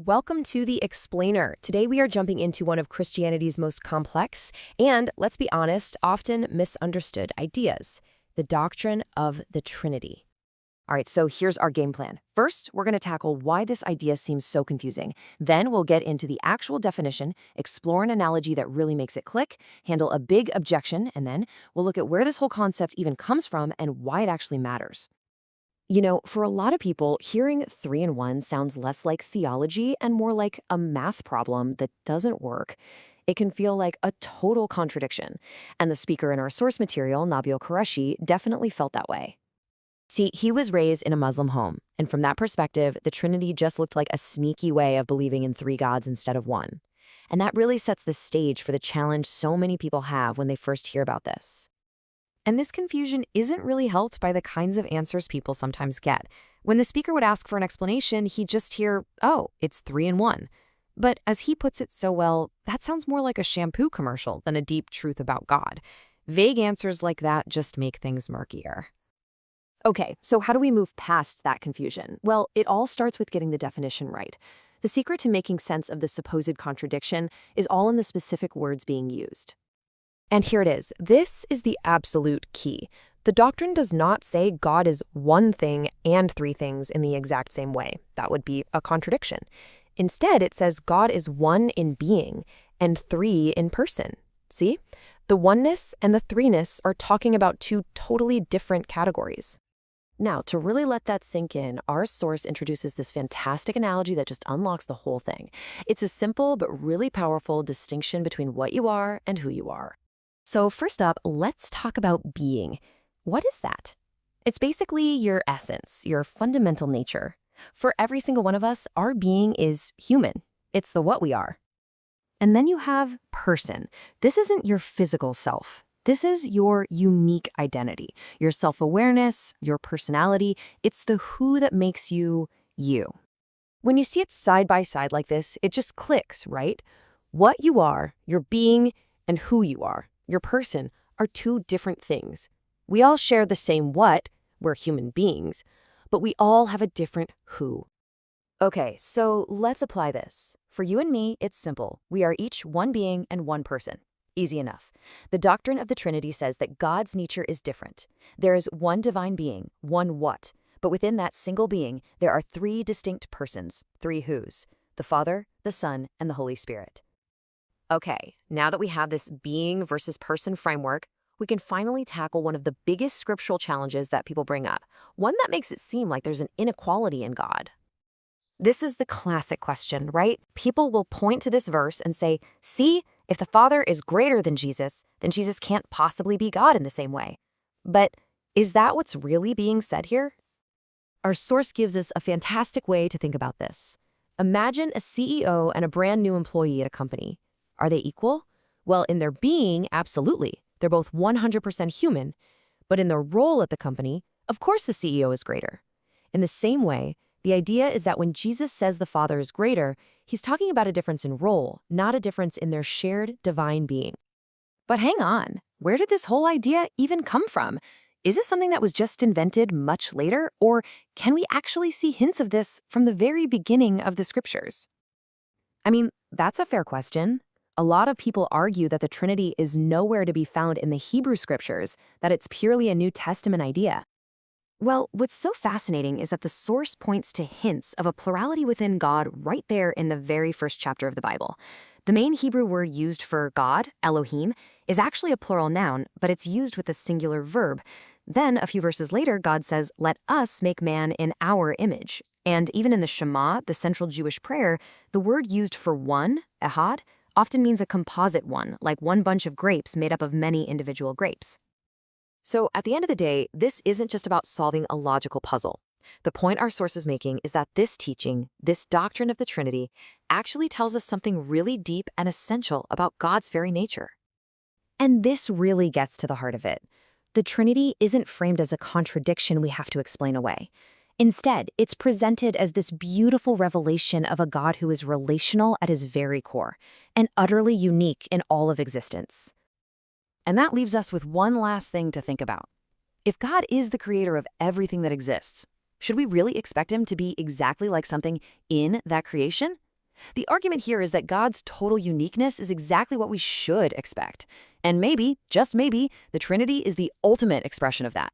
Welcome to The Explainer. Today we are jumping into one of Christianity's most complex and, let's be honest, often misunderstood ideas, the doctrine of the Trinity. All right, so here's our game plan. First, we're going to tackle why this idea seems so confusing. Then we'll get into the actual definition, explore an analogy that really makes it click, handle a big objection, and then we'll look at where this whole concept even comes from and why it actually matters. You know, for a lot of people, hearing 3 in 1 sounds less like theology and more like a math problem that doesn't work. It can feel like a total contradiction. And the speaker in our source material, Nabeel Qureshi, definitely felt that way. See, he was raised in a Muslim home, and from that perspective, the Trinity just looked like a sneaky way of believing in 3 gods instead of 1. And that really sets the stage for the challenge so many people have when they first hear about this. And this confusion isn't really helped by the kinds of answers people sometimes get. When the speaker would ask for an explanation, he'd just hear, oh, it's 3 in 1. But as he puts it so well, that sounds more like a shampoo commercial than a deep truth about God. Vague answers like that just make things murkier. Okay, so how do we move past that confusion? Well, it all starts with getting the definition right. The secret to making sense of the supposed contradiction is all in the specific words being used. And here it is. This is the absolute key. The doctrine does not say God is one thing and 3 things in the exact same way. That would be a contradiction. Instead, it says God is 1 in being and 3 in person. See? The oneness and the 3ness are talking about 2 totally different categories. Now, to really let that sink in, our source introduces this fantastic analogy that just unlocks the whole thing. It's a simple but really powerful distinction between what you are and who you are. So first up, let's talk about being. What is that? It's basically your essence, your fundamental nature. For every single one of us, our being is human. It's the what we are. And then you have person. This isn't your physical self. This is your unique identity, your self-awareness, your personality. It's the who that makes you, you. When you see it side by side like this, it just clicks, right? What you are, your being, and who you are, your person, are 2 different things. We all share the same what, we're human beings, but we all have a different who. Okay, so let's apply this. For you and me, it's simple. We are each one being and one person. Easy enough. The doctrine of the Trinity says that God's nature is different. There is one divine being, one what, but within that single being, there are 3 distinct persons, 3 whos, the Father, the Son, and the Holy Spirit. Okay, now that we have this being versus person framework, we can finally tackle one of the biggest scriptural challenges that people bring up, one that makes it seem like there's an inequality in God. This is the classic question, right? People will point to this verse and say, see, if the Father is greater than Jesus, then Jesus can't possibly be God in the same way. But is that what's really being said here? Our source gives us a fantastic way to think about this. Imagine a CEO and a brand new employee at a company. Are they equal? Well, in their being, absolutely. They're both 100% human. But in their role at the company, of course the CEO is greater. In the same way, the idea is that when Jesus says the Father is greater, he's talking about a difference in role, not a difference in their shared divine being. But hang on, where did this whole idea even come from? Is this something that was just invented much later, or can we actually see hints of this from the very beginning of the scriptures? I mean, that's a fair question. A lot of people argue that the Trinity is nowhere to be found in the Hebrew scriptures, that it's purely a New Testament idea. Well, what's so fascinating is that the source points to hints of a plurality within God right there in the very first chapter of the Bible. The main Hebrew word used for God, Elohim, is actually a plural noun, but it's used with a singular verb. Then, a few verses later, God says, let us make man in our image. And even in the Shema, the central Jewish prayer, the word used for one, ehad, often means a composite one, like one bunch of grapes made up of many individual grapes. So at the end of the day, this isn't just about solving a logical puzzle. The point our source is making is that this teaching, this doctrine of the Trinity, actually tells us something really deep and essential about God's very nature. And this really gets to the heart of it. The Trinity isn't framed as a contradiction we have to explain away. Instead, it's presented as this beautiful revelation of a God who is relational at his very core and utterly unique in all of existence. And that leaves us with one last thing to think about. If God is the creator of everything that exists, should we really expect him to be exactly like something in that creation? The argument here is that God's total uniqueness is exactly what we should expect. And maybe, just maybe, the Trinity is the ultimate expression of that.